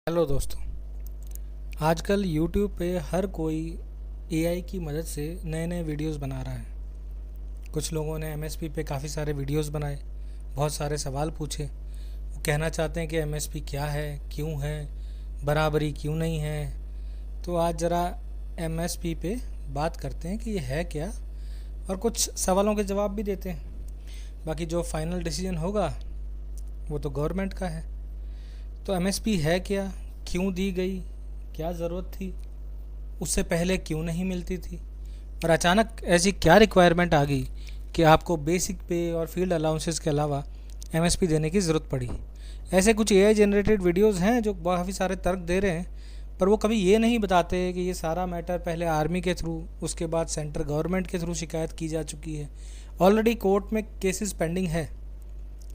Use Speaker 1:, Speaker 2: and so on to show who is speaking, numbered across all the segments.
Speaker 1: Hello दोस्तों। आजकल YouTube पे हर कोई AI की मदद से नए नए वीडियोस बना रहा है। कुछ लोगों ने MSP पे काफ़ी सारे वीडियोस बनाए, बहुत सारे सवाल पूछे। वो कहना चाहते हैं कि MSP क्या है, क्यों है, बराबरी क्यों नहीं है। तो आज ज़रा MSP पे बात करते हैं कि ये है क्या, और कुछ सवालों के जवाब भी देते हैं। बाकी जो फाइनल डिसीजन होगा वो तो गवर्नमेंट का है। तो MSP है क्या, क्यों दी गई, क्या ज़रूरत थी, उससे पहले क्यों नहीं मिलती थी, और अचानक ऐसी क्या रिक्वायरमेंट आ गई कि आपको बेसिक पे और फील्ड अलाउंसेस के अलावा MSP देने की ज़रूरत पड़ी। ऐसे कुछ AI जनरेटेड वीडियोस हैं जो काफ़ी सारे तर्क दे रहे हैं, पर वो कभी ये नहीं बताते कि ये सारा मैटर पहले आर्मी के थ्रू, उसके बाद सेंट्रल गवर्नमेंट के थ्रू शिकायत की जा चुकी है। ऑलरेडी कोर्ट में केसेस पेंडिंग है।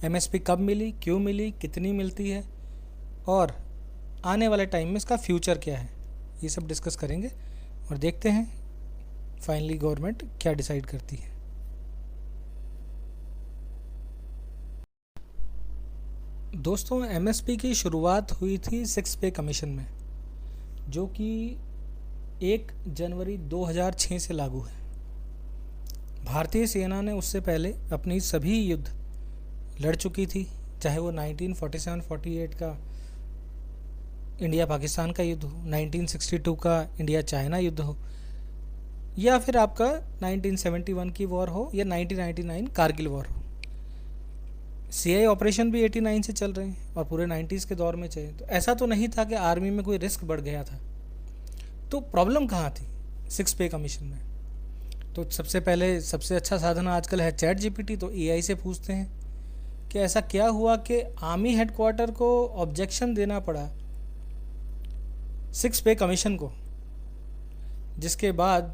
Speaker 1: MSP कब मिली, क्यों मिली, कितनी मिलती है, और आने वाले टाइम में इसका फ्यूचर क्या है, ये सब डिस्कस करेंगे और देखते हैं फाइनली गवर्नमेंट क्या डिसाइड करती है। दोस्तों, MSP की शुरुआत हुई थी 6 पे कमीशन में, जो कि 1 जनवरी 2006 से लागू है। भारतीय सेना ने उससे पहले अपनी सभी युद्ध लड़ चुकी थी, चाहे वो 1947-48 का इंडिया पाकिस्तान का युद्ध हो, 1962 का इंडिया चाइना युद्ध हो, या फिर आपका 1971 की वॉर हो, या 1999 कारगिल वॉर हो। CI ऑपरेशन भी 89 से चल रहे हैं और पूरे 90s के दौर में चले। तो ऐसा तो नहीं था कि आर्मी में कोई रिस्क बढ़ गया था। तो प्रॉब्लम कहाँ थी 6 पे कमीशन में? तो सबसे पहले सबसे अच्छा साधन आजकल है ChatGPT। तो AI से पूछते हैं कि ऐसा क्या हुआ कि आर्मी हेडक्वार्टर को ऑब्जेक्शन देना पड़ा 6 पे कमीशन को, जिसके बाद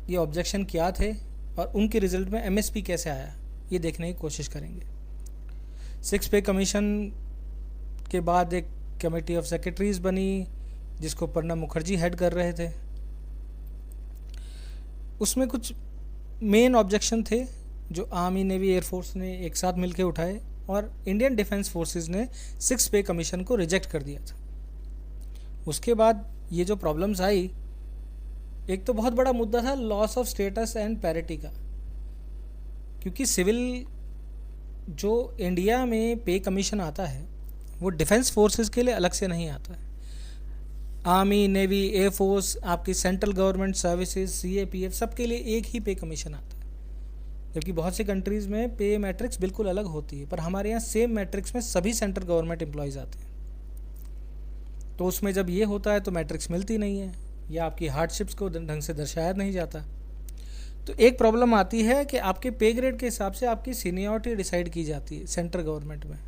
Speaker 1: ये ऑब्जेक्शन क्या थे और उनके रिजल्ट में MSP कैसे आया, ये देखने की कोशिश करेंगे। 6 पे कमीशन के बाद एक कमेटी ऑफ सेक्रेटरीज बनी, जिसको प्रणब मुखर्जी हेड कर रहे थे। उसमें कुछ मेन ऑब्जेक्शन थे जो आर्मी, नेवी, एयरफोर्स ने एक साथ मिलकर उठाए, और इंडियन डिफेंस फोर्सेस ने 6 पे कमीशन को रिजेक्ट कर दिया था। उसके बाद ये जो प्रॉब्लम्स आई, एक तो बहुत बड़ा मुद्दा था loss of status and parity का, क्योंकि सिविल जो इंडिया में पे कमीशन आता है वो डिफेंस फोर्सेस के लिए अलग से नहीं आता है। आर्मी, नेवी, एयरफोर्स, आपकी सेंट्रल गवर्नमेंट सर्विसेज, CAPF, सबके लिए एक ही पे कमीशन आता है। जबकि बहुत सी कंट्रीज़ में पे मैट्रिक्स बिल्कुल अलग होती है, पर हमारे यहाँ सेम मैट्रिक्स में सभी सेंट्रल गवर्नमेंट एम्प्लॉयज़ आते हैं। तो उसमें जब ये होता है तो मैट्रिक्स मिलती नहीं है, या आपकी हार्डशिप्स को ढंग से दर्शाया नहीं जाता। तो एक प्रॉब्लम आती है कि आपके पे ग्रेड के हिसाब से आपकी सीनियरिटी डिसाइड की जाती है सेंट्रल गवर्नमेंट में।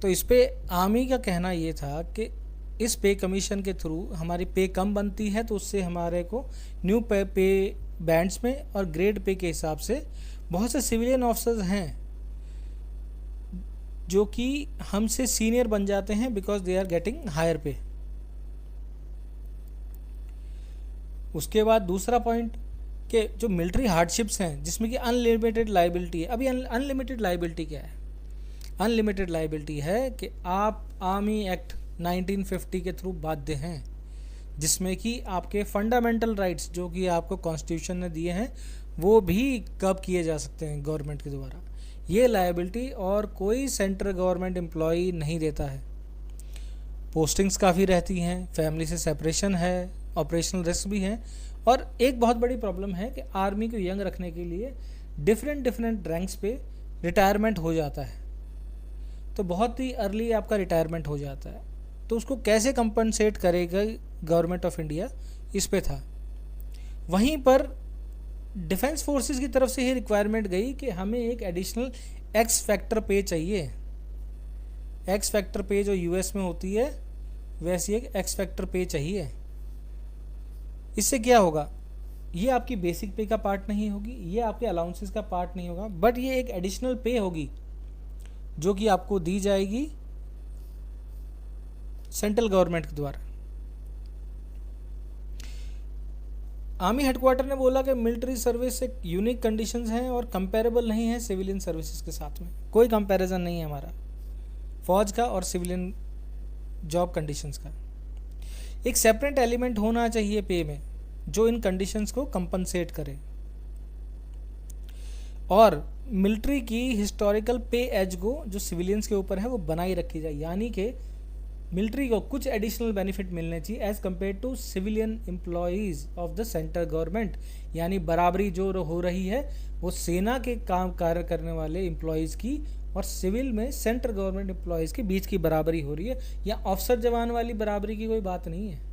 Speaker 1: तो इस पे आर्मी का कहना ये था कि इस पे कमीशन के थ्रू हमारी पे कम बनती है, तो उससे हमारे को न्यू पे बैंड्स में और ग्रेड पे के हिसाब से बहुत से सिविलियन ऑफिसर्स हैं जो कि हमसे सीनियर बन जाते हैं because they are getting higher pay. उसके बाद दूसरा पॉइंट कि जो मिलिट्री हार्डशिप्स हैं जिसमें कि अनलिमिटेड लाइबिलिटी है। अभी अनलिमिटेड लाइबिलिटी क्या है? अनलिमिटेड लाइबिलिटी है कि आप आर्मी एक्ट 1950 के थ्रू बाध्य हैं, जिसमें कि आपके फंडामेंटल राइट्स जो कि आपको कॉन्स्टिट्यूशन ने दिए हैं वो भी कब किए जा सकते हैं गवर्नमेंट के द्वारा। ये लाइबिलिटी और कोई सेंट्रल गवर्नमेंट एम्प्लॉई नहीं देता है। पोस्टिंग्स काफ़ी रहती हैं, फैमिली से सेपरेशन है, ऑपरेशनल रिस्क भी है, और एक बहुत बड़ी प्रॉब्लम है कि आर्मी को यंग रखने के लिए डिफरेंट रैंक्स पे रिटायरमेंट हो जाता है। तो बहुत ही अर्ली आपका रिटायरमेंट हो जाता है, तो उसको कैसे कंपनसेट करेगा गवर्नमेंट ऑफ इंडिया, इस पे था। वहीं पर डिफेंस फोर्सेस की तरफ से ही रिक्वायरमेंट गई कि हमें एक एडिशनल एक्स फैक्टर पे चाहिए। एक्स फैक्टर पे जो US में होती है वैसी एक एक्स फैक्टर पे चाहिए। इससे क्या होगा? ये आपकी बेसिक पे का पार्ट नहीं होगी, ये आपके अलाउंसेस का पार्ट नहीं होगा, बट ये एक एडिशनल पे होगी जो कि आपको दी जाएगी सेंट्रल गवर्नमेंट के द्वारा। आर्मी हेडक्वार्टर ने बोला कि मिलिट्री सर्विस एक यूनिक कंडीशंस हैं और कंपेरेबल नहीं है सिविलियन सर्विसेज के साथ में। कोई कंपैरिजन नहीं है हमारा फौज का और सिविलियन जॉब कंडीशंस का। एक सेपरेट एलिमेंट होना चाहिए पे में जो इन कंडीशंस को कंपनसेट करे। और मिलिट्री की हिस्टोरिकल पे एज को जो सिविलियंस के ऊपर है वो बनाई रखी जाए, यानी कि मिलिट्री को कुछ एडिशनल बेनिफिट मिलने चाहिए as compared to civilian employees of the central government, यानी बराबरी जो हो रही है वो सेना के काम कार्य करने वाले एम्प्लॉयज़ की और सिविल में सेंट्रल गवर्नमेंट एम्प्लॉयज़ के बीच की बराबरी हो रही है। या अफसर जवान वाली बराबरी की कोई बात नहीं है।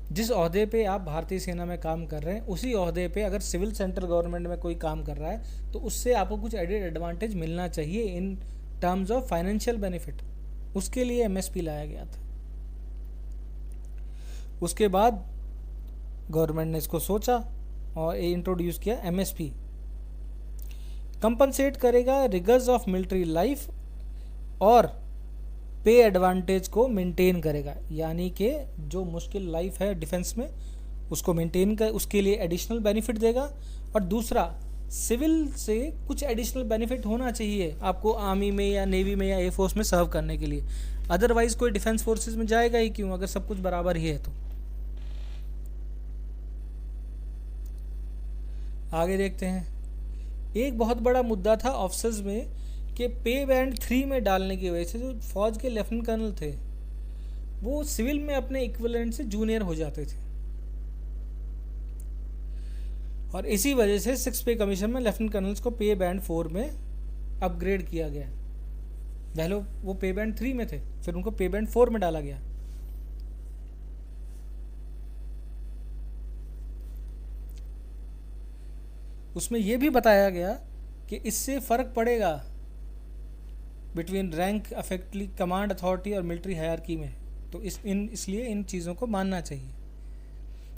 Speaker 1: जिस ओहदे पे आप भारतीय सेना में काम कर रहे हैं उसी ओहदे पे अगर सिविल सेंट्रल गवर्नमेंट में कोई काम कर रहा है तो उससे आपको कुछ एडेड एडवांटेज मिलना चाहिए in terms of financial benefit. उसके लिए एमएसपी लाया गया था। उसके बाद गवर्नमेंट ने इसको सोचा और इंट्रोड्यूस किया एमएसपी। कंपनसेट करेगा रिगर्स ऑफ मिलिट्री लाइफ और पे एडवांटेज को मेंटेन करेगा, यानी कि जो मुश्किल लाइफ है डिफेंस में उसको मेंटेन कर, उसके लिए एडिशनल बेनिफिट देगा। और दूसरा, सिविल से कुछ एडिशनल बेनिफिट होना चाहिए आपको आर्मी में या नेवी में या एयरफोर्स में सर्व करने के लिए, अदरवाइज कोई डिफेंस फोर्सेस में जाएगा ही क्यों अगर सब कुछ बराबर ही है तो। आगे देखते हैं। एक बहुत बड़ा मुद्दा था ऑफिसर्स में कि पे बैंड 3 में डालने की वजह से जो फौज के लेफ्टिनेंट कर्नल थे वो सिविल में अपने इक्विवेलेंट से जूनियर हो जाते थे, और इसी वजह से 6 पे कमीशन में लेफ्टिनेंट कर्नल्स को पे बैंड 4 में अपग्रेड किया गया। पहले वो पे बैंड 3 में थे, फिर उनको पे बैंड 4 में डाला गया। उसमें यह भी बताया गया कि इससे फ़र्क पड़ेगा बिटवीन रैंक अफेक्टली कमांड अथॉरिटी और मिलिट्री हायरार्की में, तो इसलिए इन चीज़ों को मानना चाहिए।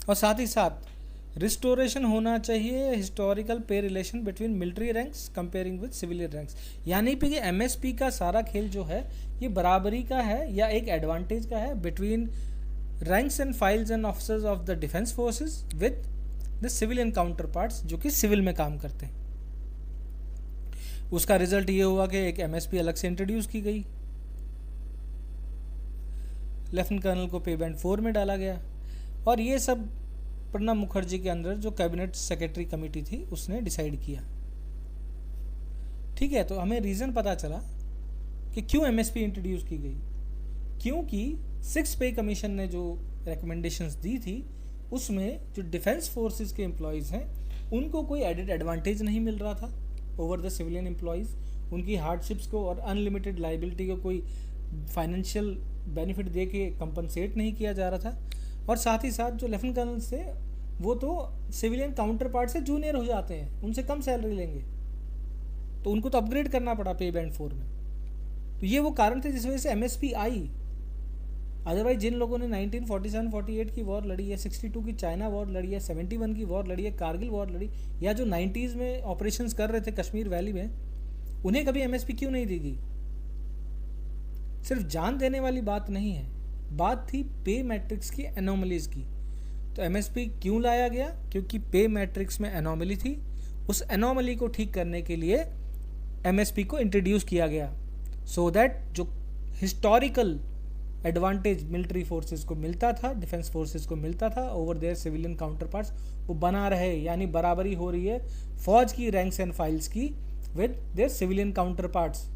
Speaker 1: और साथ ही साथ रिस्टोरेशन होना चाहिए हिस्टोरिकल पे relation between military ranks comparing with civilian ranks, यानी कि एमएसपी का सारा खेल जो है ये बराबरी का है या एक एडवांटेज का है between ranks and files and officers of the defence forces with the civilian counter parts जो कि सिविल में काम करते हैं। उसका रिजल्ट ये हुआ कि एक एमएसपी अलग से इंट्रोड्यूस की गई, लेफ्टिनेंट कर्नल को पे बैंड 4 में डाला गया, और ये सब प्रणब मुखर्जी के अंदर जो कैबिनेट सेक्रेटरी कमेटी थी उसने डिसाइड किया। ठीक है, तो हमें रीज़न पता चला कि क्यों एमएसपी इंट्रोड्यूस की गई। क्योंकि 6 पे कमीशन ने जो रिकमेंडेशंस दी थी उसमें जो डिफेंस फोर्सेस के एम्प्लॉयज़ हैं उनको कोई एडेड एडवांटेज नहीं मिल रहा था ओवर द सिविलियन एम्प्लॉयज़। उनकी हार्डशिप्स को और अनलिमिटेड लाइबिलिटी को कोई फाइनेंशियल बेनिफिट दे के कंपनसेट नहीं किया जा रहा था। और साथ ही साथ जो लेफ्टिनेंट कर्नल्स थे वो तो सिविलियन काउंटर पार्ट से जूनियर हो जाते हैं, उनसे कम सैलरी लेंगे, तो उनको तो अपग्रेड करना पड़ा पे बैंड 4 में। तो ये वो कारण थे जिस वजह से एमएसपी आई। अदरवाइज जिन लोगों ने 1947-48 की वॉर लड़ी है, 62 की चाइना वॉर लड़ी है, 71 की वॉर लड़ी है, कारगिल वॉर लड़ी, या जो 90s में ऑपरेशंस कर रहे थे कश्मीर वैली में, उन्हें कभी एमएसपी क्यों नहीं दी गई? सिर्फ जान देने वाली बात नहीं है, बात थी पे मैट्रिक्स की एनोमलीज की। तो एमएसपी क्यों लाया गया? क्योंकि पे मैट्रिक्स में एनोमली थी, उस एनोमली को ठीक करने के लिए एमएसपी को इंट्रोड्यूस किया गया, सो दैट जो हिस्टोरिकल एडवांटेज मिलिट्री फोर्सेस को मिलता था, डिफेंस फोर्सेस को मिलता था over their civilian counterparts, वो बना रहे, यानी बराबरी हो रही है फौज की रैंक्स एंड फाइल्स की with their civilian counter parts.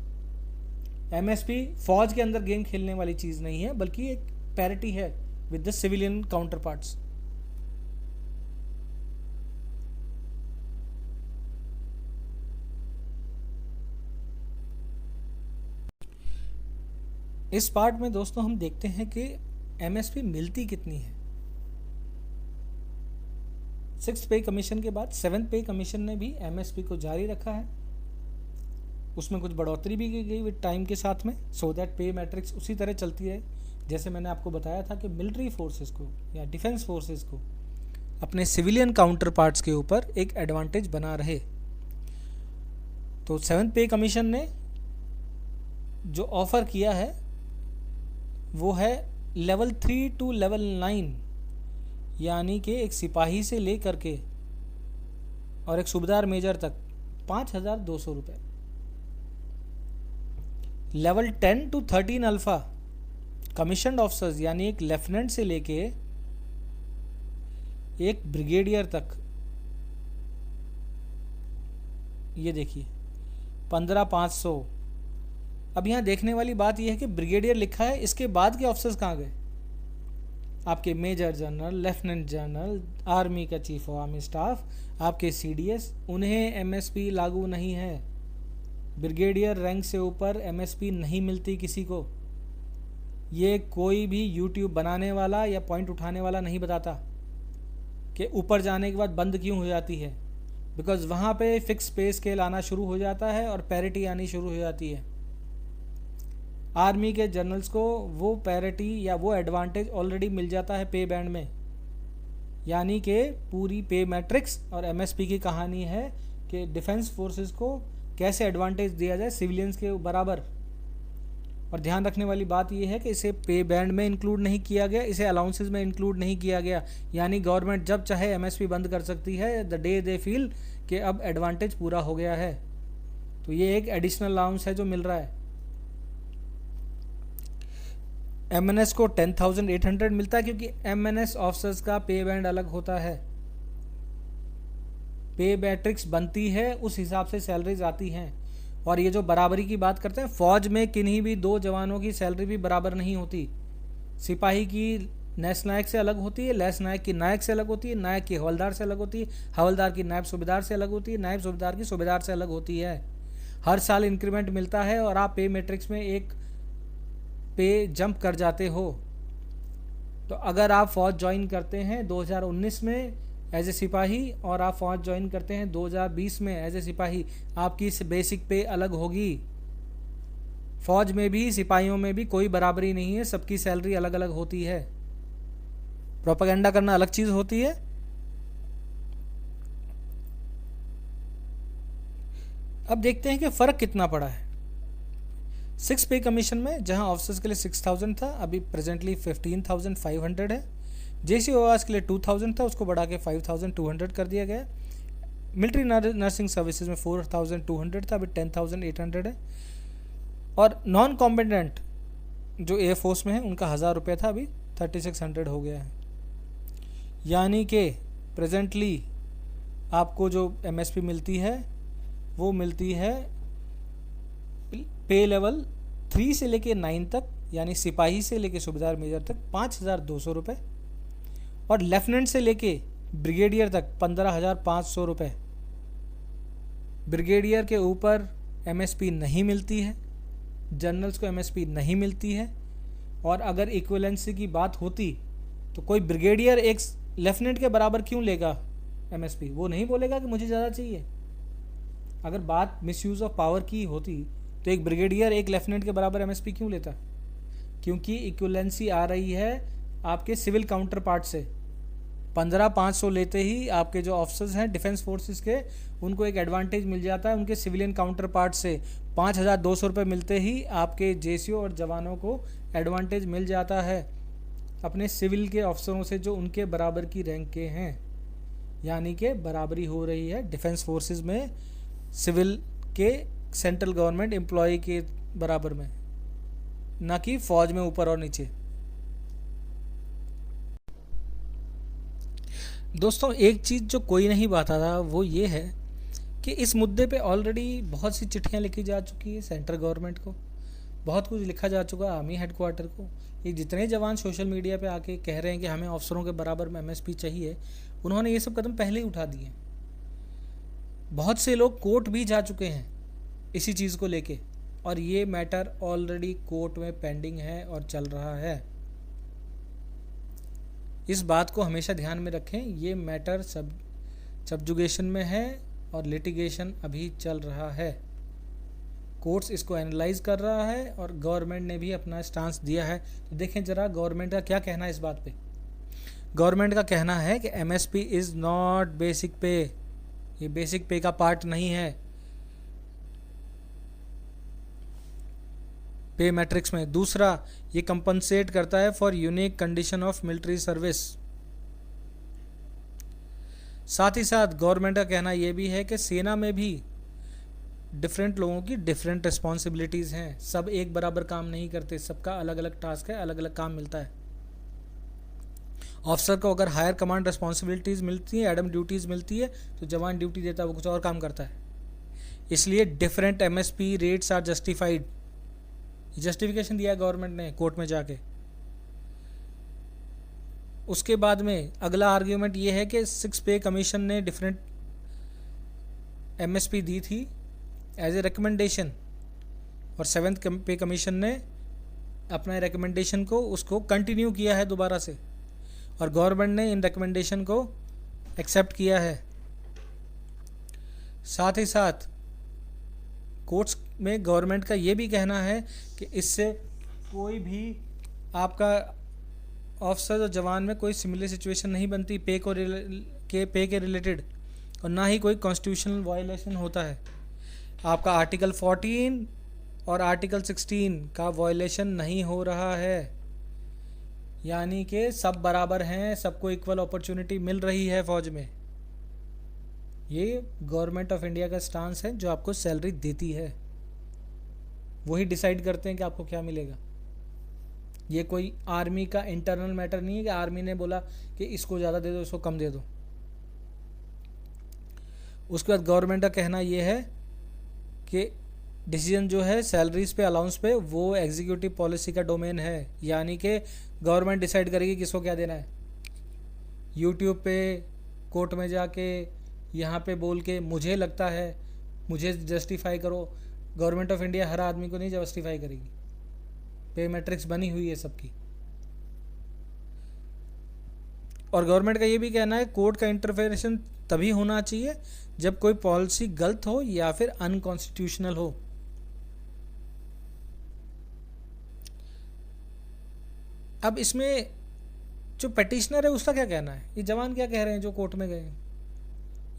Speaker 1: MSP फौज के अंदर गेम खेलने वाली चीज़ नहीं है, बल्कि एक पैरिटी है with the civilian counter parts. इस पार्ट में दोस्तों हम देखते हैं कि एमएसपी मिलती कितनी है। 6th पे कमीशन के बाद 7th पे कमीशन ने भी एमएसपी को जारी रखा है। उसमें कुछ बढ़ोतरी भी की गई विद टाइम के साथ में, सो दैट पे मैट्रिक्स उसी तरह चलती है जैसे मैंने आपको बताया था कि मिलिट्री फोर्सेस को या डिफेंस फोर्सेस को अपने सिविलियन काउंटर पार्ट्स के ऊपर एक एडवांटेज बना रहे। तो 7th पे कमीशन ने जो ऑफ़र किया है वो है लेवल 3 टू लेवल 9, यानी कि एक सिपाही से लेकर के और एक सूबेदार मेजर तक 5,200 रुपये। Level 10 to 13 alpha commissioned officers यानी एक लेफ्टिनेंट से लेके एक ब्रिगेडियर तक, ये देखिए 15,500। अब यहाँ देखने वाली बात यह है कि ब्रिगेडियर लिखा है, इसके बाद के ऑफिसर्स कहाँ गए? आपके major general, lieutenant general, army का चीफ ऑफ आर्मी स्टाफ, आपके सीडीएस, उन्हें एमएसपी लागू नहीं है। ब्रिगेडियर रैंक से ऊपर एमएसपी नहीं मिलती किसी को। ये कोई भी यूट्यूब बनाने वाला या पॉइंट उठाने वाला नहीं बताता कि ऊपर जाने के बाद बंद क्यों हो जाती है, बिकॉज वहाँ पे फिक्स पे स्केल आना शुरू हो जाता है और पैरिटी आनी शुरू हो जाती है। आर्मी के जनरल्स को वो पैरिटी या वो एडवांटेज ऑलरेडी मिल जाता है पे बैंड में, यानी कि पूरी पे मैट्रिक्स और एमएसपी की कहानी है कि डिफेंस फोर्सेस को कैसे एडवांटेज दिया जाए सिविलियंस के बराबर। और ध्यान रखने वाली बात यह है कि इसे पे बैंड में इंक्लूड नहीं किया गया, इसे अलाउंसेस में इंक्लूड नहीं किया गया, यानी गवर्नमेंट जब चाहे एमएसपी बंद कर सकती है द डे दे फील कि अब एडवांटेज पूरा हो गया है। तो ये एक एडिशनल अलाउंस है जो मिल रहा है। एमएनएस को 10,800 मिलता है क्योंकि एमएनएस ऑफिसर्स का पे बैंड अलग होता है, पे मैट्रिक्स बनती है, उस हिसाब से सैलरीज आती हैं। और ये जो बराबरी की बात करते हैं, फौज में किन्हीं भी दो जवानों की सैलरी भी बराबर नहीं होती। सिपाही की नेस नायक से अलग होती है, लेस नायक की नायक से अलग होती है, नायक की हवलदार से अलग होती है, हवलदार की नायब सूबेदार से अलग होती है, नायब सूबेदार की सूबेदार से अलग होती है। हर साल इंक्रीमेंट मिलता है और आप पे मैट्रिक्स में एक पे जंप कर जाते हो। तो अगर आप फौज ज्वाइन करते हैं 2019 में एज ए सिपाही और आप फौज ज्वाइन करते हैं 2020 में एज ए सिपाही, आपकी बेसिक पे अलग होगी। फौज में भी सिपाहियों में भी कोई बराबरी नहीं है, सबकी सैलरी अलग अलग होती है। प्रोपेगेंडा करना अलग चीज होती है। अब देखते हैं कि फर्क कितना पड़ा है। 6 पे कमीशन में जहां ऑफिसर्स के लिए 6,000 था, अभी प्रेजेंटली 15,500 है। जेसी ओवास के लिए 2,000 था, उसको बढ़ा के 5,200 कर दिया गया। मिलिट्री नर्सिंग सर्विसेज में 4,200 था, अभी 10,800 है। और नॉन कॉम्बेटेंट जो एयरफोर्स में है उनका 1,000 रुपये था, अभी 3,600 हो गया है। यानी कि प्रेजेंटली आपको जो एमएसपी मिलती है वो मिलती है पे लेवल 3 से लेके 9 तक, यानी सिपाही से लेके सूबेदार मेजर तक 5,200 रुपये, और लेफ्टिनेंट से लेके ब्रिगेडियर तक 15,500 रुपये। ब्रिगेडियर के ऊपर एमएसपी नहीं मिलती है, जनरल्स को एमएसपी नहीं मिलती है। और अगर इक्विवेलेंसी की बात होती तो कोई ब्रिगेडियर एक लेफ्टिनेंट के बराबर क्यों लेगा एमएसपी? वो नहीं बोलेगा कि मुझे ज़्यादा चाहिए। अगर बात मिसयूज़ ऑफ पावर की होती तो एक ब्रिगेडियर एक लेफ्टिनेंट के बराबर एमएसपी क्यों लेता? क्योंकि इक्विवेलेंसी आ रही है आपके सिविल काउंटर पार्ट से। 15,500 लेते ही आपके जो ऑफिसर्स हैं डिफेंस फोर्सेस के, उनको एक एडवांटेज मिल जाता है उनके सिविलियन काउंटर पार्ट से। 5,200 रुपये मिलते ही आपके जेसीओ और जवानों को एडवांटेज मिल जाता है अपने सिविल के ऑफिसरों से जो उनके बराबर की रैंक के हैं। यानी कि बराबरी हो रही है डिफेंस फोर्सेस में सिविल के सेंट्रल गवर्नमेंट एम्प्लॉय के बराबर में, ना कि फौज में ऊपर और नीचे। दोस्तों, एक चीज़ जो कोई नहीं बताता वो ये है कि इस मुद्दे पे ऑलरेडी बहुत सी चिट्ठियां लिखी जा चुकी है सेंट्रल गवर्नमेंट को, बहुत कुछ लिखा जा चुका है आर्मी हेडक्वार्टर को। ये जितने जवान सोशल मीडिया पे आके कह रहे हैं कि हमें अफसरों के बराबर में एमएसपी चाहिए, उन्होंने ये सब कदम पहले ही उठा दिए। बहुत से लोग कोर्ट भी जा चुके हैं इसी चीज़ को लेके, और ये मैटर ऑलरेडी कोर्ट में पेंडिंग है और चल रहा है। इस बात को हमेशा ध्यान में रखें, ये मैटर सब्जुगेशन में है और लिटिगेशन अभी चल रहा है। कोर्ट्स इसको एनालाइज कर रहा है और गवर्नमेंट ने भी अपना स्टांस दिया है। तो देखें ज़रा गवर्नमेंट का क्या कहना है इस बात पे। गवर्नमेंट का कहना है कि एमएसपी इज़ नॉट बेसिक पे, ये बेसिक पे का पार्ट नहीं है पे मैट्रिक्स में। दूसरा, ये कंपनसेट करता है for unique condition of military service. साथ ही साथ गवर्नमेंट का कहना यह भी है कि सेना में भी डिफरेंट लोगों की डिफरेंट रिस्पॉन्सिबिलिटीज़ हैं, सब एक बराबर काम नहीं करते, सबका अलग अलग टास्क है, अलग अलग काम मिलता है। ऑफिसर को अगर हायर कमांड रिस्पॉन्सिबिलिटीज़ मिलती है, एडम ड्यूटीज़ मिलती है, तो जवान ड्यूटी देता है वो कुछ और काम करता है। इसलिए different MSP rates are justified, justification दिया गवर्नमेंट ने कोर्ट में जाके। उसके बाद में अगला आर्ग्यूमेंट ये है कि 6 पे कमीशन ने डिफरेंट एमएसपी दी थी एज ए रिकमेंडेशन, और 7th पे कमीशन ने अपना रिकमेंडेशन को उसको कंटिन्यू किया है दोबारा से, और गवर्नमेंट ने इन रिकमेंडेशन को एक्सेप्ट किया है। साथ ही साथ कोर्ट्स में गवर्नमेंट का ये भी कहना है कि इससे कोई भी आपका ऑफिसर और जवान में कोई सिमिलर सिचुएशन नहीं बनती पे के रिलेटेड, और ना ही कोई कॉन्स्टिट्यूशनल वायलेशन होता है। आपका आर्टिकल 14 और आर्टिकल 16 का वायलेशन नहीं हो रहा है, यानी कि सब बराबर हैं, सबको इक्वल अपॉर्चुनिटी मिल रही है फौज में। ये गवर्नमेंट ऑफ इंडिया का स्टांस है, जो आपको सैलरी देती है वही डिसाइड करते हैं कि आपको क्या मिलेगा। ये कोई आर्मी का इंटरनल मैटर नहीं है कि आर्मी ने बोला कि इसको ज़्यादा दे दो, इसको कम दे दो। उसके बाद गवर्नमेंट का कहना ये है कि डिसीजन जो है सैलरीज पे, अलाउंस पे, वो एग्जीक्यूटिव पॉलिसी का डोमेन है, यानी कि गवर्नमेंट डिसाइड करेगी किसको क्या देना है। यूट्यूब पे कोर्ट में जाके यहाँ पे बोल के मुझे लगता है, मुझे जस्टिफाई करो, गवर्नमेंट ऑफ इंडिया हर आदमी को नहीं जस्टिफाई करेगी। पे मैट्रिक्स बनी हुई है सबकी। और गवर्नमेंट का ये भी कहना है कोर्ट का इंटरफेरेंस तभी होना चाहिए जब कोई पॉलिसी गलत हो या फिर अनकॉन्स्टिट्यूशनल हो। अब इसमें जो पेटिशनर है उसका क्या कहना है, ये जवान क्या कह रहे हैं जो कोर्ट में गए।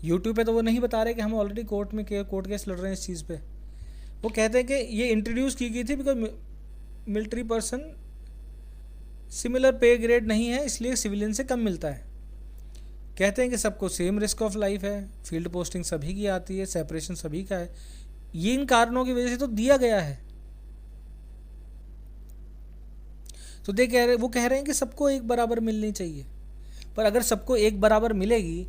Speaker 1: यूट्यूब पे तो वो नहीं बता रहे कि हम ऑलरेडी कोर्ट केस लड़ रहे हैं इस चीज़ पे। वो कहते हैं कि ये इंट्रोड्यूस की गई थी बिकॉज मिलिट्री पर्सन सिमिलर पे ग्रेड नहीं है, इसलिए सिविलियन से कम मिलता है। कहते हैं कि सबको सेम रिस्क ऑफ लाइफ है, फील्ड पोस्टिंग सभी की आती है, सेपरेशन सभी का है, ये इन कारणों की वजह से तो दिया गया है। तो वो कह रहे हैं कि सबको एक बराबर मिलनी चाहिए, पर अगर सबको एक बराबर मिलेगी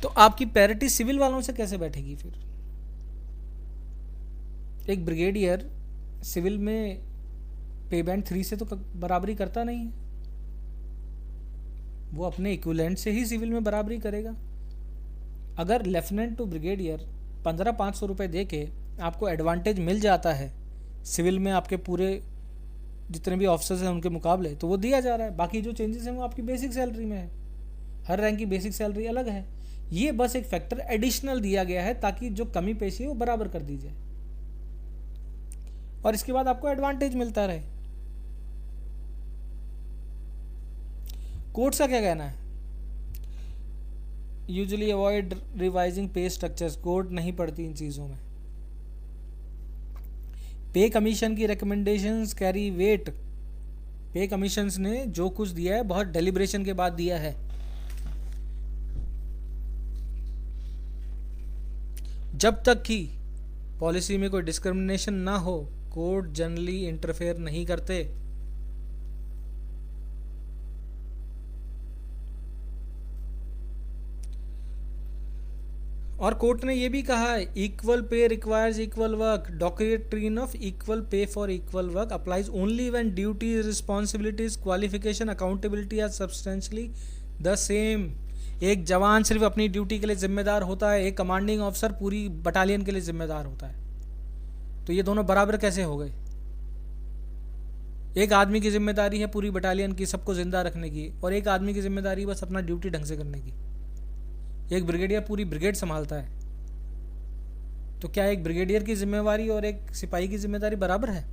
Speaker 1: तो आपकी पैरिटी सिविल वालों से कैसे बैठेगी फिर। एक ब्रिगेडियर सिविल में पे बैंड 3 से तो बराबरी करता नहीं है, वो अपने इक्विवेलेंट से ही सिविल में बराबरी करेगा। अगर लेफ्टिनेंट टू ब्रिगेडियर 15,500 रुपये दे के आपको एडवांटेज मिल जाता है सिविल में आपके पूरे जितने भी ऑफिसर्स हैं उनके मुकाबले, तो वो दिया जा रहा है। बाकी जो चेंजेस हैं वो आपकी बेसिक सैलरी में है, हर रैंक की बेसिक सैलरी अलग है। ये बस एक फैक्टर एडिशनल दिया गया है ताकि जो कमी पेशी है वो बराबर कर दी जाए, और इसके बाद आपको एडवांटेज मिलता रहे। कोर्ट्स का क्या कहना है, यूजुअली अवॉइड रिवाइजिंग पे स्ट्रक्चर्स, कोर्ट नहीं पढ़ती इन चीज़ों में। पे कमीशन की रिकमेंडेशंस कैरी वेट, पे कमीशंस ने जो कुछ दिया है बहुत डेलिब्रेशन के बाद दिया है। जब तक कि पॉलिसी में कोई डिस्क्रिमिनेशन ना हो, कोर्ट जनरली इंटरफेयर नहीं करते। और कोर्ट ने यह भी कहा है equal pay requires equal work, doctrine of equal pay for equal work applies only when duties, responsibilities, qualification, accountability are substantially the same. एक जवान सिर्फ अपनी ड्यूटी के लिए जिम्मेदार होता है, एक कमांडिंग ऑफिसर पूरी बटालियन के लिए जिम्मेदार होता है, तो ये दोनों बराबर कैसे हो गए। एक आदमी की जिम्मेदारी है पूरी बटालियन की सबको जिंदा रखने की, और एक आदमी की जिम्मेदारी बस अपना ड्यूटी ढंग से करने की। एक ब्रिगेडियर पूरी ब्रिगेड संभालता है, तो क्या एक ब्रिगेडियर की जिम्मेवारी और एक सिपाही की जिम्मेदारी बराबर है।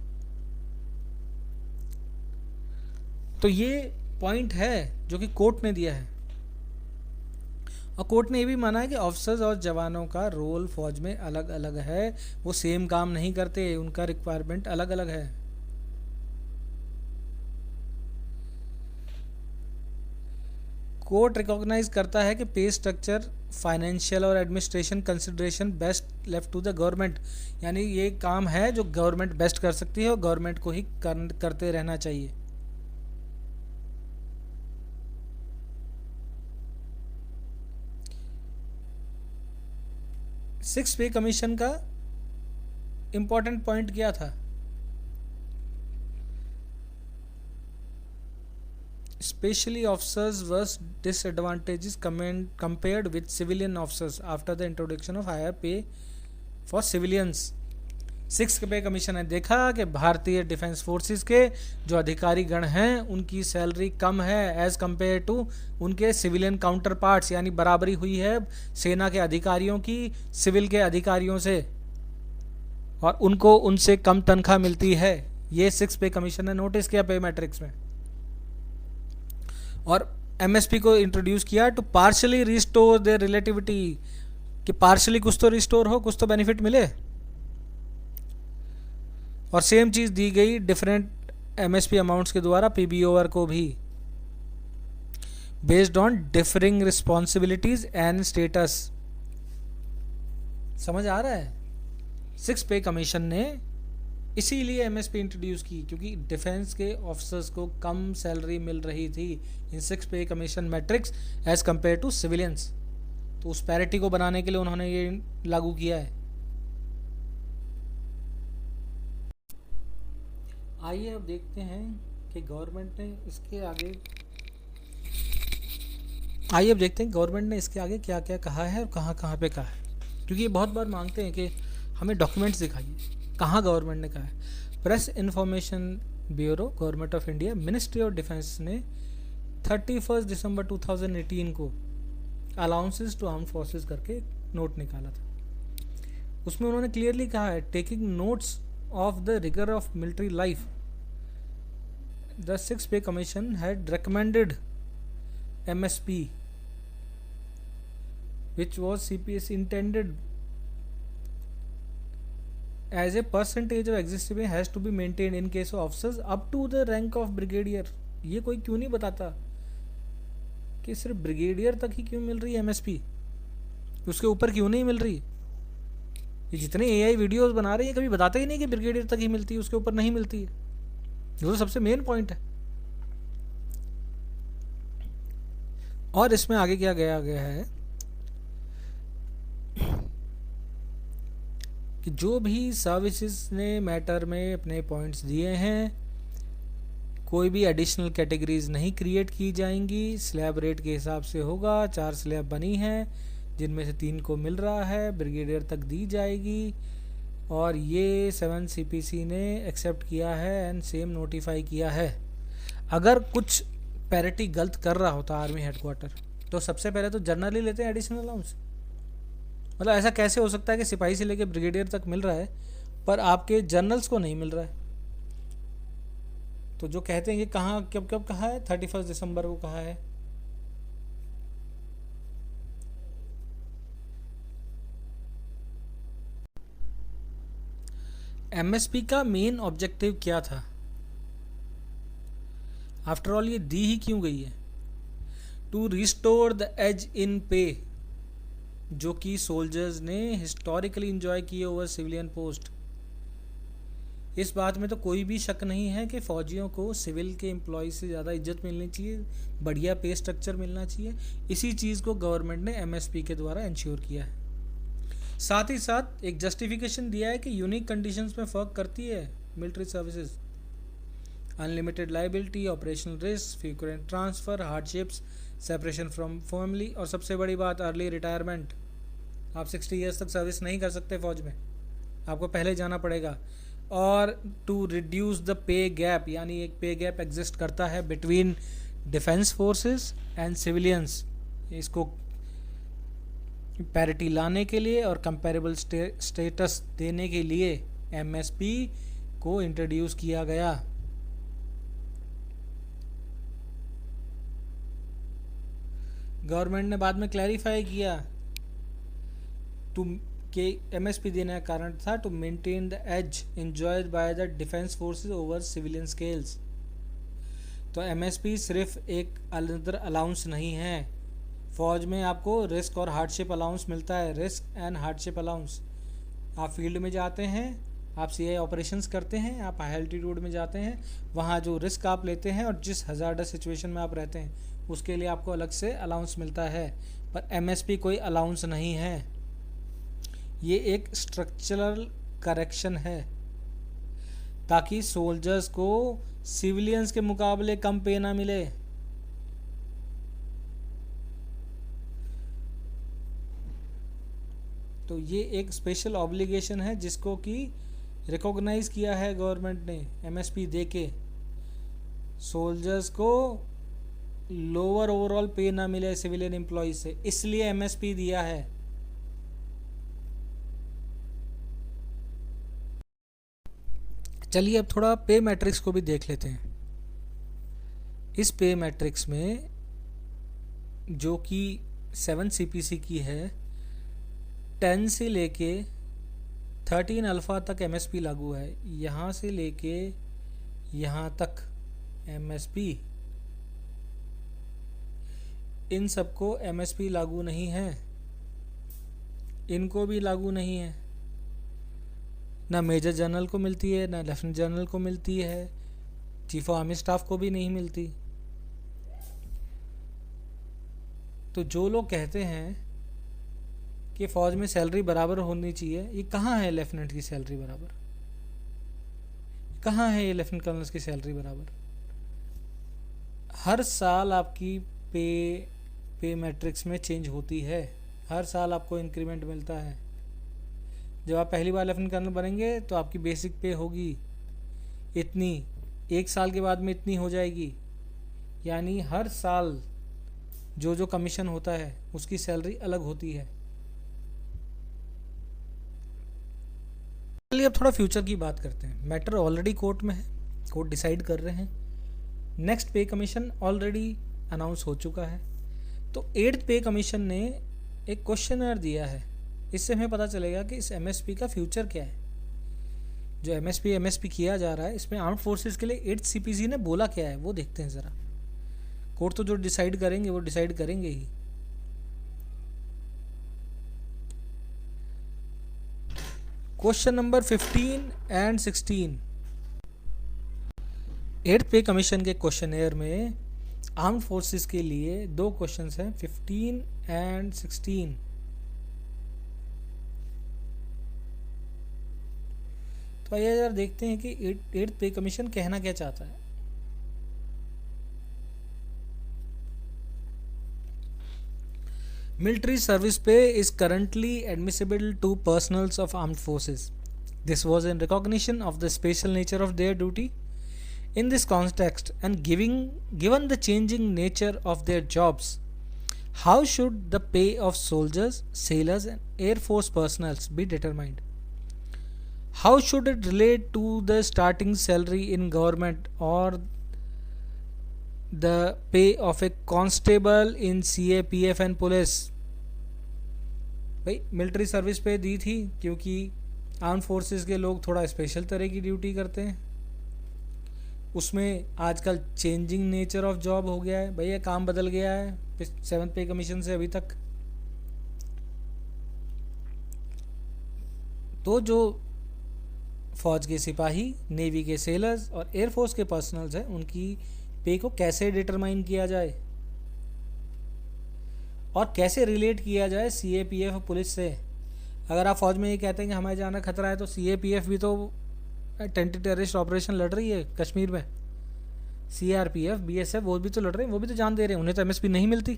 Speaker 1: तो ये पॉइंट है जो कि कोर्ट ने दिया है, और कोर्ट ने ये भी माना है कि ऑफिसर्स और जवानों का रोल फौज में अलग अलग है, वो सेम काम नहीं करते, उनका रिक्वायरमेंट अलग अलग है। कोर्ट रिकॉग्नाइज करता है कि पे स्ट्रक्चर फाइनेंशियल और administration consideration best left to the government, यानी ये काम है जो गवर्नमेंट बेस्ट कर सकती है और गवर्नमेंट को ही करते रहना चाहिए। सिक्स पे कमीशन का इंपॉर्टेंट पॉइंट क्या था? Especially officers was disadvantages compared with civilian officers after the introduction of higher pay for civilians। Six pay commission ने देखा कि भारतीय डिफेंस फोर्सेस के जो अधिकारी गण हैं उनकी सैलरी कम है एज कंपेयर टू उनके सिविलियन काउंटर पार्ट्स, यानी बराबरी हुई है सेना के अधिकारियों की सिविल के अधिकारियों से, और उनको उनसे कम तनख्वाह मिलती है। ये सिक्स पे कमीशन ने नोटिस किया पे मैट्रिक्स में, और एमएसपी को इंट्रोड्यूस किया to partially restore their relativity, कि पार्शली कुछ तो रिस्टोर हो, कुछ तो बेनिफिट मिले। और सेम चीज दी गई डिफरेंट एमएसपी अमाउंट्स के द्वारा पीबीओआर को भी, based on differing responsibilities and status. समझ आ रहा है? सिक्स पे कमीशन ने इसीलिए एमएसपी इंट्रोड्यूस की, क्योंकि डिफेंस के ऑफिसर्स को कम सैलरी मिल रही थी in six pay commission matrix as compare to civilians. तो उस पैरिटी को बनाने के लिए उन्होंने ये लागू किया है। आइए अब देखते हैं कि गवर्नमेंट ने इसके आगे क्या क्या कहा है और कहाँ कहाँ पे कहा है, क्योंकि ये बहुत बार मांगते हैं कि हमें डॉक्यूमेंट्स दिखाइए, कहाँ गवर्नमेंट ने कहा है। Press information bureau government of India ministry of defence ने 31 दिसंबर 2018 को अलाउंसेस टू आर्म फोर्सेस करके नोट निकाला था। उसमें उन्होंने क्लियरली कहा है, taking notes of the rigour of military life, the six pay commission had recommended MSP which was CPS intended as a percentage of existing pay has to be maintained in case of officers up to the rank of brigadier। ये कोई क्यों नहीं बताता कि सिर्फ brigadier तक ही क्यों मिल रही है एमएसपी, उसके ऊपर क्यों नहीं मिल रही? ये जितने एआई वीडियोस बना रहे हैं कभी बताते ही नहीं कि ब्रिगेडियर तक ही मिलती है, उसके ऊपर नहीं मिलती है। ये तो सबसे मेन पॉइंट है। और इसमें आगे क्या गया है कि जो भी सर्विसेज ने मैटर में अपने पॉइंट्स दिए हैं, कोई भी एडिशनल कैटेगरीज नहीं क्रिएट की जाएंगी, स्लैब रेट के हिसाब से होगा। 4 स्लैब बनी हैं जिनमें से 3 को मिल रहा है, ब्रिगेडियर तक दी जाएगी। और ये 7 सीपीसी ने एक्सेप्ट किया है एंड सेम नोटिफाई किया है। अगर कुछ पैरिटी गलत कर रहा होता आर्मी हेडक्वार्टर, तो सबसे पहले तो जनरल ही लेते हैं एडिशनल अलाउंस। मतलब ऐसा कैसे हो सकता है कि सिपाही से लेके ब्रिगेडियर तक मिल रहा है पर आपके जनरल्स को नहीं मिल रहा है? तो जो कहते हैं ये कहाँ कब कब कहा है, 31 दिसंबर को कहा है। एमएसपी का मेन ऑब्जेक्टिव क्या था? आफ्टर ऑल ये दी ही क्यों गई है? To restore the edge in pay जो कि सोल्जर्स ने हिस्टोरिकली इंजॉय किए ओवर सिविलियन पोस्ट। इस बात में तो कोई भी शक नहीं है कि फौजियों को सिविल के एम्प्लॉय से ज़्यादा इज्जत मिलनी चाहिए, बढ़िया पे स्ट्रक्चर मिलना चाहिए। इसी चीज़ को गवर्नमेंट ने एमएसपी के द्वारा इंश्योर किया है। साथ ही साथ एक जस्टिफिकेशन दिया है कि यूनिक कंडीशंस में फ़र्क करती है military services, unlimited liability, operational risk, frequent transfer, hardships, separation from family, और सबसे बड़ी बात अर्ली रिटायरमेंट। आप 60 ईयर्स तक सर्विस नहीं कर सकते फौज में, आपको पहले जाना पड़ेगा। और to reduce the pay gap, यानी एक पे गैप एग्जिस्ट करता है between defence forces and civilians, इसको पैरिटी लाने के लिए और कंपेरेबल स्टेटस देने के लिए एमएसपी को इंट्रोड्यूस किया गया। गवर्नमेंट ने बाद में क्लैरिफाई किया कि एमएसपी देने का कारण था to maintain the edge enjoyed by the defence forces over civilian scales. तो एमएसपी सिर्फ एक अदर अलाउंस नहीं है। फौज में आपको रिस्क और हार्डशिप अलाउंस मिलता है, रिस्क एंड हार्डशिप अलाउंस। आप फील्ड में जाते हैं, आप सीआई ऑपरेशंस करते हैं, आप हाई एल्टीट्यूड में जाते हैं, वहाँ जो रिस्क आप लेते हैं और जिस हजार्डस सिचुएशन में आप रहते हैं उसके लिए आपको अलग से अलाउंस मिलता है। पर एमएसपी कोई अलाउंस नहीं है, ये एक स्ट्रक्चरल करेक्शन है ताकि सोल्जर्स को सिविलियंस के मुकाबले कम पे ना मिले। तो ये एक स्पेशल ऑब्लिगेशन है जिसको कि रिकॉग्नाइज किया है गवर्नमेंट ने एमएसपी दे के, सोल्जर्स को लोअर ओवरऑल पे ना मिले सिविलियन एम्प्लॉय से, इसलिए एमएसपी दिया है। चलिए अब थोड़ा पे मैट्रिक्स को भी देख लेते हैं। इस पे मैट्रिक्स में जो कि 7 सीपीसी की है, 10 से लेके 13 अल्फ़ा तक एमएसपी लागू है। यहाँ से लेके यहाँ तक एमएसपी, इन सबको एमएसपी लागू नहीं है, इनको भी लागू नहीं है। ना मेजर जनरल को मिलती है, ना लेफ्टिनेंट जनरल को मिलती है, चीफ ऑफ आर्मी स्टाफ को भी नहीं मिलती। तो जो लोग कहते हैं कि फ़ौज में सैलरी बराबर होनी चाहिए, ये कहाँ है लेफ्टिनेंट की सैलरी बराबर? कहाँ है ये लेफ्टिनेंट कर्नल्स की सैलरी बराबर? हर साल आपकी पे मैट्रिक्स में चेंज होती है, हर साल आपको इंक्रीमेंट मिलता है। जब आप पहली बार लेफ्टिनेंट कर्नल बनेंगे तो आपकी बेसिक पे होगी इतनी, 1 साल के बाद में इतनी हो जाएगी, यानी हर साल जो जो कमीशन होता है उसकी सैलरी अलग होती है। चलिए अब थोड़ा फ्यूचर की बात करते हैं। मैटर ऑलरेडी कोर्ट में है, कोर्ट डिसाइड कर रहे हैं। नेक्स्ट पे कमीशन ऑलरेडी अनाउंस हो चुका है। तो 8th पे कमीशन ने एक क्वेश्चनर दिया है, इससे हमें पता चलेगा कि इस एमएसपी का फ्यूचर क्या है। जो एमएसपी किया जा रहा है इसमें आर्म्ड फोर्सेस के लिए 8th सीपीसी ने बोला क्या है वो देखते हैं ज़रा। कोर्ट तो जो डिसाइड करेंगे वो डिसाइड करेंगे ही। क्वेश्चन नंबर 15 एंड 16 8th पे कमीशन के क्वेश्चनेयर में आर्म्ड फोर्सेस के लिए 2 क्वेश्चंस हैं, 15 एंड 16। तो आइए यार देखते हैं कि 8th पे कमीशन कहना क्या चाहता है। Military service pay is currently admissible to personals of armed forces. This was in recognition of the special nature of their duty. In this context, and given the changing nature of their jobs, how should the pay of soldiers, sailors, and Air Force personnel be determined? How should it relate to the starting salary in government or the pay of a constable in CAPF and police? भाई military service पे दी थी क्योंकि arm forces के लोग थोड़ा special तरह की duty करते हैं, उसमें आजकल चेंजिंग नेचर ऑफ जॉब हो गया है, भैया काम बदल गया है 7th पे कमीशन से अभी तक। तो जो फौज के सिपाही, नेवी के सेलर्स और एयरफोर्स के पर्सनल्स हैं उनकी पे को कैसे डिटरमाइन किया जाए और कैसे रिलेट किया जाए CAPF पुलिस से। अगर आप फौज में ये कहते हैं कि हमारे जाना खतरा है, तो CAPF भी तो एंटी टेररिस्ट ऑपरेशन लड़ रही है कश्मीर में, CRPF BSF वो भी तो लड़ रहे हैं, वो भी तो जान दे रहे हैं, उन्हें तो MSP नहीं मिलती,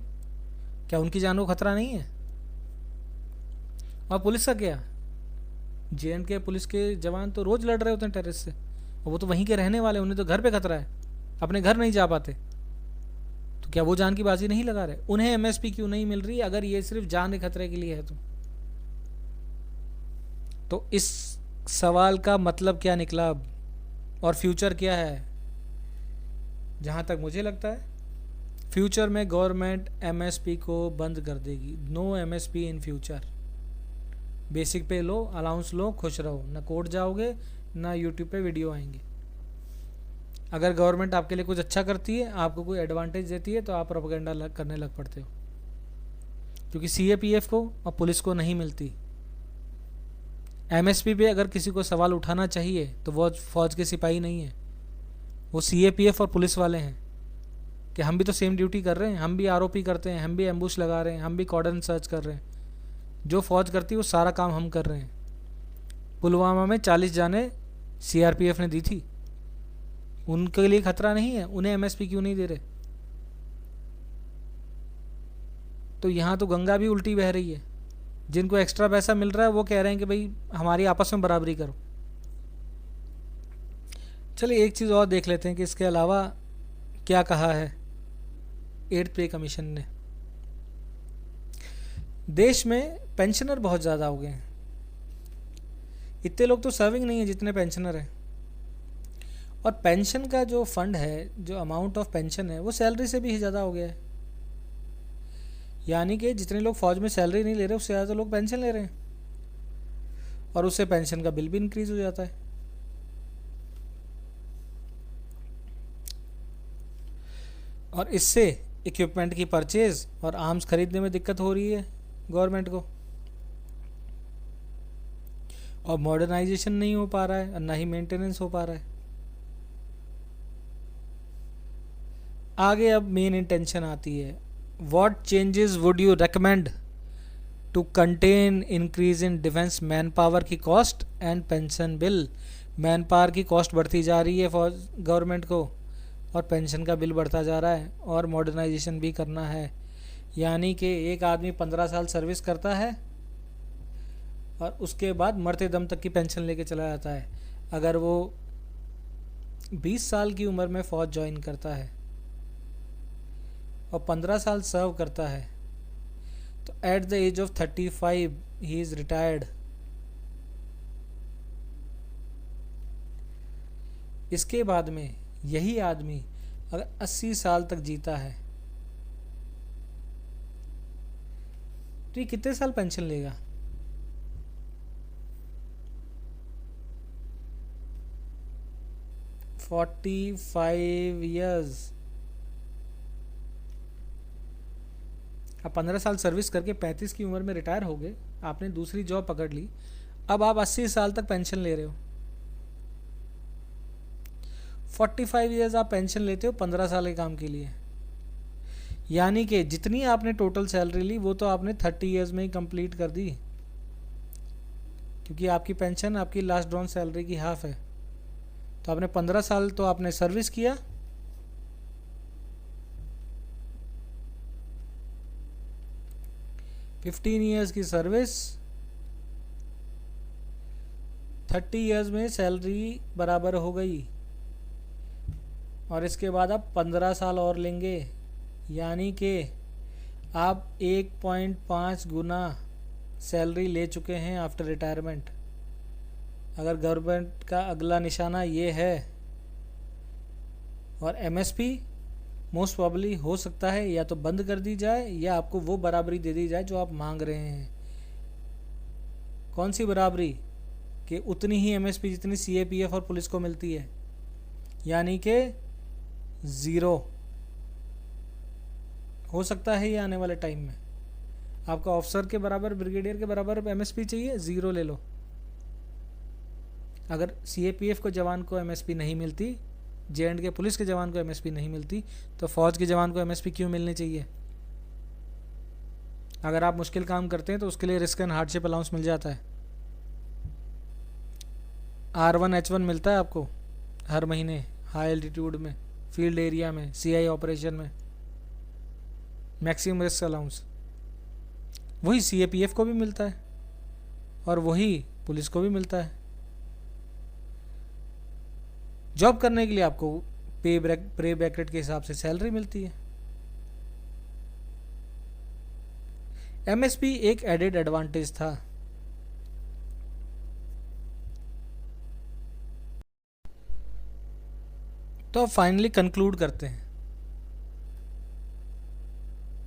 Speaker 1: क्या उनकी जान को खतरा नहीं है? और पुलिस का क्या, JNK पुलिस के जवान तो रोज़ लड़ रहे होते हैं टेररिस्ट से, और वो तो वहीं के रहने वाले, उन्हें तो घर पे खतरा है, अपने घर नहीं जा पाते, तो क्या वो जान की बाजी नहीं लगा रहे? उन्हें MSP क्यों नहीं मिल रही अगर ये सिर्फ जान के खतरे के लिए है? तो इस सवाल का मतलब क्या निकला अब, और फ्यूचर क्या है? जहाँ तक मुझे लगता है फ्यूचर में गवर्नमेंट MSP को बंद कर देगी। No MSP in future. Basic pay लो, अलाउंस लो, खुश रहो, ना कोर्ट जाओगे ना यूट्यूब पे वीडियो आएंगे। अगर गवर्नमेंट आपके लिए कुछ अच्छा करती है, आपको कोई एडवांटेज देती है, तो आप प्रोपेगेंडा करने लग पड़ते हो, क्योंकि सीएपीएफ को और पुलिस को नहीं मिलती। एमएसपी पे अगर किसी को सवाल उठाना चाहिए तो वो फौज के सिपाही नहीं है, वो सीएपीएफ और पुलिस वाले हैं कि हम भी तो सेम ड्यूटी कर रहे हैं, हम भी आरओपी करते हैं, हम भी एम्बुश लगा रहे हैं, हम भी कॉर्डन सर्च कर रहे हैं। जो फौज करती है वो सारा काम हम कर रहे हैं। पुलवामा में 40 जाने सीआरपीएफ ने दी थी, उनके लिए खतरा नहीं है, उन्हें एमएसपी क्यों नहीं दे रहे? तो यहाँ तो गंगा भी उल्टी बह रही है। जिनको एक्स्ट्रा पैसा मिल रहा है वो कह रहे हैं कि भाई हमारी आपस में बराबरी करो। चलिए एक चीज़ और देख लेते हैं कि इसके अलावा क्या कहा है 8th पे कमीशन ने। देश में पेंशनर बहुत ज़्यादा हो गए हैं, इतने लोग तो सर्विंग नहीं है जितने पेंशनर हैं। और पेंशन का जो फंड है, जो अमाउंट ऑफ पेंशन है, वो सैलरी से भी ज़्यादा हो गया है। यानी कि जितने लोग फौज में सैलरी नहीं ले रहे उससे ज़्यादा लोग पेंशन ले रहे हैं, और उससे पेंशन का बिल भी इंक्रीज हो जाता है। और इससे इक्विपमेंट की परचेज और आर्म्स खरीदने में दिक्कत हो रही है गवर्नमेंट को, और मॉडर्नाइजेशन नहीं हो पा रहा है और ना ही मेंटेनेंस हो पा रहा है। आगे अब मेन इंटेंशन आती है, what changes would you recommend to contain increase in defence man power की cost and pension bill. Man power की कॉस्ट बढ़ती जा रही है फॉर गवर्नमेंट को, और पेंशन का बिल बढ़ता जा रहा है, और मॉडर्नाइजेशन भी करना है। यानी कि एक आदमी 15 साल सर्विस करता है और उसके बाद मरते दम तक की पेंशन लेके चला जाता है। अगर वो 20 साल की उम्र में फ़ौज ज्वाइन करता है और 15 साल सर्व करता है, तो at the age of 35 he is retired. इसके बाद में यही आदमी अगर 80 साल तक जीता है तो ये कितने साल पेंशन लेगा? $45 years। आप 15 साल सर्विस करके 35 की उम्र में रिटायर हो गए, आपने दूसरी जॉब पकड़ ली, अब आप 80 साल तक पेंशन ले रहे हो। 45 ईयर्स आप पेंशन लेते हो 15 साल के काम के लिए। यानी कि जितनी आपने टोटल सैलरी ली वो तो आपने 30 ईयर्स में ही कंप्लीट कर दी, क्योंकि आपकी पेंशन आपकी लास्ट ड्रॉन सैलरी की हाफ है। तो आपने 15 साल तो आपने सर्विस किया, $15 ईयर्स की सर्विस, 30 ईयर्स में सैलरी बराबर हो गई, और इसके बाद आप 15 साल और लेंगे। यानी कि आप 1.5 गुना सैलरी ले चुके हैं आफ्टर रिटायरमेंट। अगर गवर्नमेंट का अगला निशाना ये है, और एमएसपी मोस्ट प्रॉब्ली हो सकता है या तो बंद कर दी जाए या आपको वो बराबरी दे दी जाए जो आप मांग रहे हैं। कौन सी बराबरी? कि उतनी ही एमएसपी जितनी सीएपीएफ और पुलिस को मिलती है, यानी कि 0 हो सकता है ये आने वाले टाइम में। आपका ऑफिसर के बराबर, ब्रिगेडियर के बराबर एमएसपी चाहिए, 0 ले लो। अगर सीएपीएफ को जवान को एमएसपी नहीं मिलती, जे.एंड के पुलिस के जवान को एमएसपी नहीं मिलती, तो फौज के जवान को एमएसपी क्यों मिलनी चाहिए? अगर आप मुश्किल काम करते हैं तो उसके लिए रिस्क एंड हार्डशिप अलाउंस मिल जाता है। R1H1 मिलता है आपको हर महीने हाई एल्टीट्यूड में, फील्ड एरिया में, सीआई ऑपरेशन में, मैक्सिमम रिस्क अलाउंस। वही सीएपीएफ को भी मिलता है और वही पुलिस को भी मिलता है। जॉब करने के लिए आपको पे ब्रैकेट के हिसाब से सैलरी मिलती है। एमएसपी एक एडेड एडवांटेज था। तो अब फाइनली कंक्लूड करते हैं।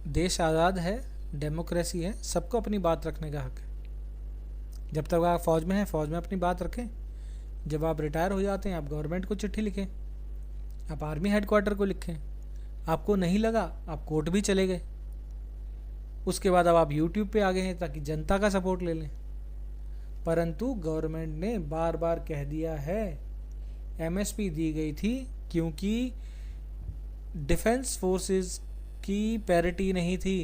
Speaker 1: देश आज़ाद है, डेमोक्रेसी है, सबको अपनी बात रखने का हक है। जब तक आप फौज में हैं, फौज में अपनी बात रखें। जब आप रिटायर हो जाते हैं, आप गवर्नमेंट को चिट्ठी लिखें आप आर्मी हेडक्वार्टर को लिखें, आपको नहीं लगा आप कोर्ट भी चले गए, उसके बाद अब आप यूट्यूब पे आ गए हैं ताकि जनता का सपोर्ट ले लें। परंतु गवर्नमेंट ने बार बार कह दिया है एमएसपी दी गई थी क्योंकि डिफेंस फोर्सेस की पैरिटी नहीं थी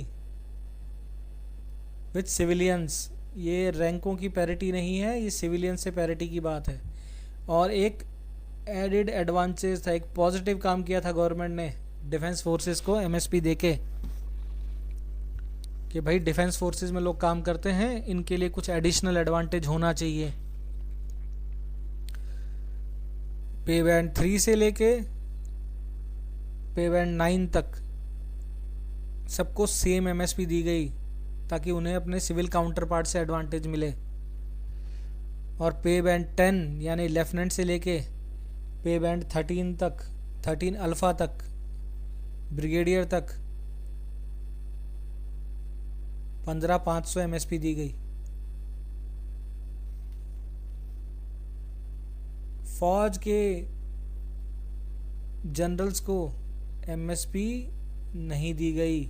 Speaker 1: विद सिविलियंस। ये रैंकों की पैरिटी नहीं है, ये सिविलियन से पैरिटी की बात है। और एक एडिड एडवांटेज था, एक पॉजिटिव काम किया था गवर्नमेंट ने डिफेंस फोर्सेस को एमएसपी देके कि भाई डिफेंस फोर्सेस में लोग काम करते हैं, इनके लिए कुछ एडिशनल एडवांटेज होना चाहिए। पे बैंड 3 से लेके पे बैंड 9 तक सबको सेम एमएसपी दी गई ताकि उन्हें अपने सिविल काउंटर पार्ट से एडवांटेज मिले। और पे बैंड 10 यानी लेफ्टिनेंट से लेके पे बैंड 13 तक, 13 अल्फा तक, ब्रिगेडियर तक 15,500 एमएसपी दी गई। फौज के जनरल्स को एमएसपी नहीं दी गई।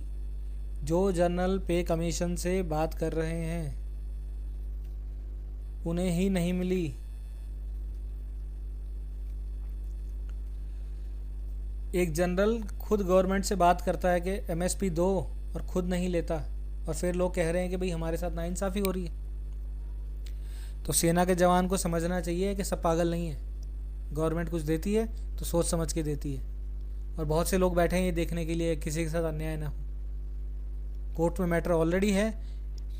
Speaker 1: जो जनरल पे कमीशन से बात कर रहे हैं उन्हें ही नहीं मिली। एक जनरल खुद गवर्नमेंट से बात करता है कि एमएसपी दो और खुद नहीं लेता, और फिर लोग कह रहे हैं कि भाई हमारे साथ नाइंसाफ़ी हो रही है। तो सेना के जवान को समझना चाहिए कि सब पागल नहीं है। गवर्नमेंट कुछ देती है तो सोच समझ के देती है, और बहुत से लोग बैठे हैं ये देखने के लिए किसी के साथ अन्याय ना हो। कोर्ट में मैटर ऑलरेडी है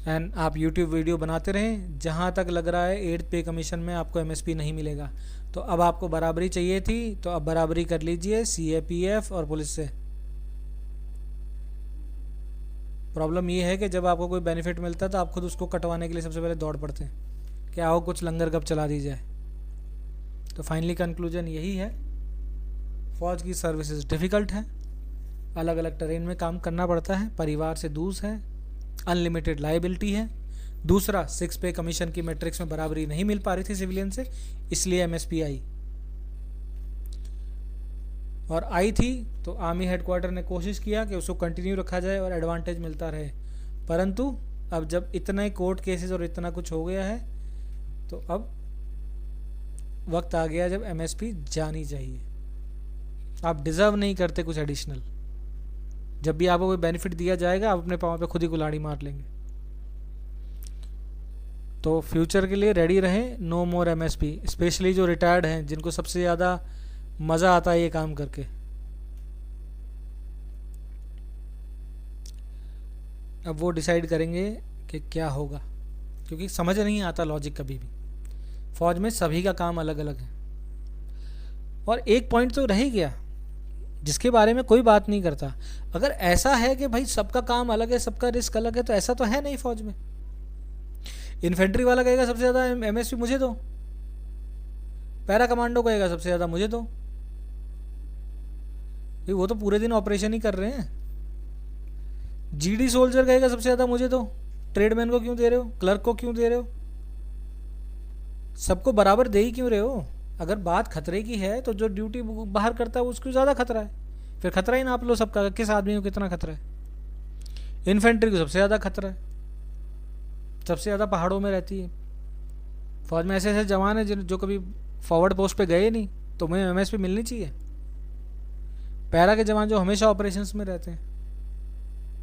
Speaker 1: एंड आप यूट्यूब वीडियो बनाते रहें। जहाँ तक लग रहा है 8th पे कमीशन में आपको एमएसपी नहीं मिलेगा, तो अब आपको बराबरी चाहिए थी तो अब बराबरी कर लीजिए सीएपीएफ और पुलिस से। प्रॉब्लम ये है कि जब आपको कोई बेनिफिट मिलता है तो आप खुद उसको कटवाने के लिए सबसे पहले दौड़ पड़ते हैं कि आओ कुछ लंगर गप चला दी जाए। तो फाइनली कंक्लूजन यही है, फौज की सर्विसेज डिफ़िकल्ट है, अलग अलग टेरेन में काम करना पड़ता है, परिवार से दूर है, अनलिमिटेड लायबिलिटी है। दूसरा 6 पे कमीशन की मैट्रिक्स में बराबरी नहीं मिल पा रही थी सिविलियन से, इसलिए एमएसपी आई, और आई थी तो आर्मी हेडक्वार्टर ने कोशिश किया कि उसको कंटिन्यू रखा जाए और एडवांटेज मिलता रहे। परंतु अब जब इतने कोर्ट केसेस और इतना कुछ हो गया है तो अब वक्त आ गया जब एमएसपी जानी चाहिए। आप डिज़र्व नहीं करते कुछ एडिशनल। जब भी आपको कोई बेनिफिट दिया जाएगा आप अपने पाँव पे खुद ही कुल्हाड़ी मार लेंगे। तो फ्यूचर के लिए रेडी रहें, नो मोर एमएसपी। स्पेशली जो रिटायर्ड हैं जिनको सबसे ज़्यादा मज़ा आता है ये काम करके। अब वो डिसाइड करेंगे कि क्या होगा, क्योंकि समझ नहीं आता लॉजिक कभी भी। फौज में सभी का काम अलग अलग है। और एक पॉइंट तो रह ही गया जिसके बारे में कोई बात नहीं करता। अगर ऐसा है कि भाई सबका काम अलग है, सबका रिस्क अलग है, तो ऐसा तो है नहीं फौज में। इन्फेंट्री वाला कहेगा सबसे ज़्यादा एमएसपी मुझे दो, पैरा कमांडो कहेगा सबसे ज़्यादा मुझे दो। भाई वो तो पूरे दिन ऑपरेशन ही कर रहे हैं। जीडी सोल्जर कहेगा सबसे ज़्यादा मुझे दो, ट्रेडमैन को क्यों दे रहे हो, क्लर्क को क्यों दे रहे हो, सबको बराबर दे ही क्यों रहे हो। अगर बात खतरे की है तो जो ड्यूटी बाहर करता है उसको ज़्यादा खतरा है, फिर खतरा ही नाप लो सबका, किस आदमी को कितना खतरा है। इन्फेंट्री को सबसे ज़्यादा खतरा है, सबसे ज़्यादा पहाड़ों में रहती है। फौज में ऐसे ऐसे जवान हैं जो कभी फॉरवर्ड पोस्ट पे गए नहीं, तो उन्हें एमएसपी मिलनी चाहिए। पैरा के जवान जो हमेशा ऑपरेशंस में रहते हैं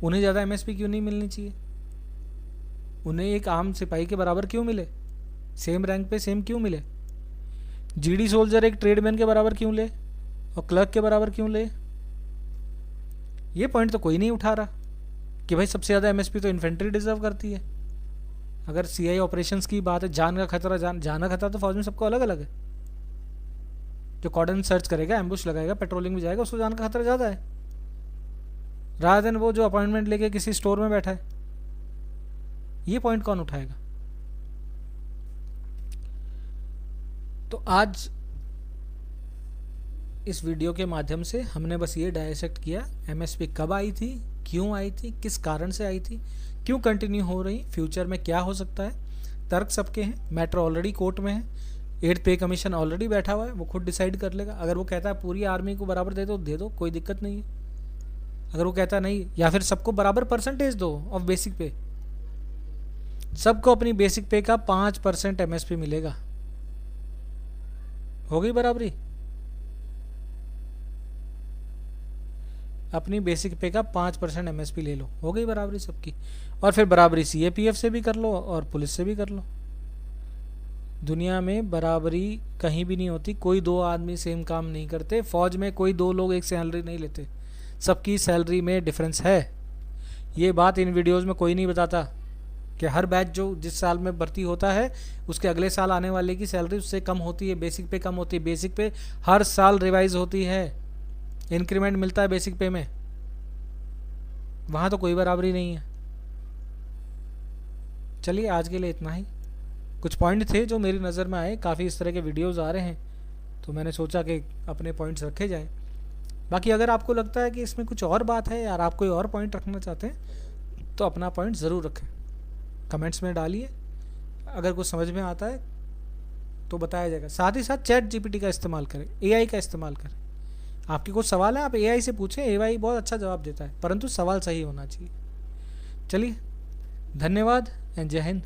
Speaker 1: उन्हें ज़्यादा एमएसपी क्यों नहीं मिलनी चाहिए। उन्हें एक आम सिपाही के बराबर क्यों मिले, सेम रैंक पे सेम क्यों मिले। जीडी सोल्जर एक ट्रेडमैन के बराबर क्यों ले और क्लर्क के बराबर क्यों ले। ये पॉइंट तो कोई नहीं उठा रहा कि भाई सबसे ज़्यादा एमएसपी तो इन्फेंट्री डिजर्व करती है। अगर सीआई ऑपरेशंस की बात है, जान का खतरा, जाना खतरा तो फौज में सबको अलग अलग है। जो कॉर्डन सर्च करेगा, एम्बुश लगाएगा, पेट्रोलिंग में जाएगा, उसको जान का खतरा ज़्यादा है रात दिन वो जो अपॉइंटमेंट लेके किसी स्टोर में बैठा है। ये पॉइंट कौन उठाएगा। तो आज इस वीडियो के माध्यम से हमने बस ये डायसेक्ट किया एमएसपी कब आई थी, क्यों आई थी, किस कारण से आई थी, क्यों कंटिन्यू हो रही, फ्यूचर में क्या हो सकता है। तर्क सबके हैं, मैटर ऑलरेडी कोर्ट में है, 8th पे कमीशन ऑलरेडी बैठा हुआ है, वो खुद डिसाइड कर लेगा। अगर वो कहता है पूरी आर्मी को बराबर दे दो, कोई दिक्कत नहीं है। अगर वो कहता नहीं, या फिर सबको बराबर परसेंटेज दो ऑफ बेसिक पे, सबको अपनी बेसिक पे का 5% MSP मिलेगा। हो गई बराबरी। अपनी बेसिक पे का 5% MSP ले लो, हो गई बराबरी सबकी। और फिर बराबरी CAPF से भी कर लो और पुलिस से भी कर लो। दुनिया में बराबरी कहीं भी नहीं होती, कोई दो आदमी सेम काम नहीं करते। फौज में कोई दो लोग एक सैलरी नहीं लेते, सबकी सैलरी में डिफरेंस है। ये बात इन वीडियोस में कोई नहीं बताता कि हर बैच जो जिस साल में भर्ती होता है उसके अगले साल आने वाले की सैलरी उससे कम होती है, बेसिक पे कम होती है। बेसिक पे हर साल रिवाइज होती है, इंक्रीमेंट मिलता है बेसिक पे में। वहाँ तो कोई बराबरी नहीं है। चलिए आज के लिए इतना ही। कुछ पॉइंट थे जो मेरी नज़र में आए, काफ़ी इस तरह के वीडियोस आ रहे हैं तो मैंने सोचा कि अपने पॉइंट्स रखे जाएं। बाकी अगर आपको लगता है कि इसमें कुछ और बात है यार, आप कोई और पॉइंट रखना चाहते हैं तो अपना पॉइंट ज़रूर रखें, कमेंट्स में डालिए। अगर कुछ समझ में आता है तो बताया जाएगा। साथ ही साथ ChatGPT का इस्तेमाल करें, AI का इस्तेमाल करें। आपके कुछ सवाल है आप AI से पूछें, AI बहुत अच्छा जवाब देता है, परंतु सवाल सही होना चाहिए। चलिए, धन्यवाद एंड जय हिंद।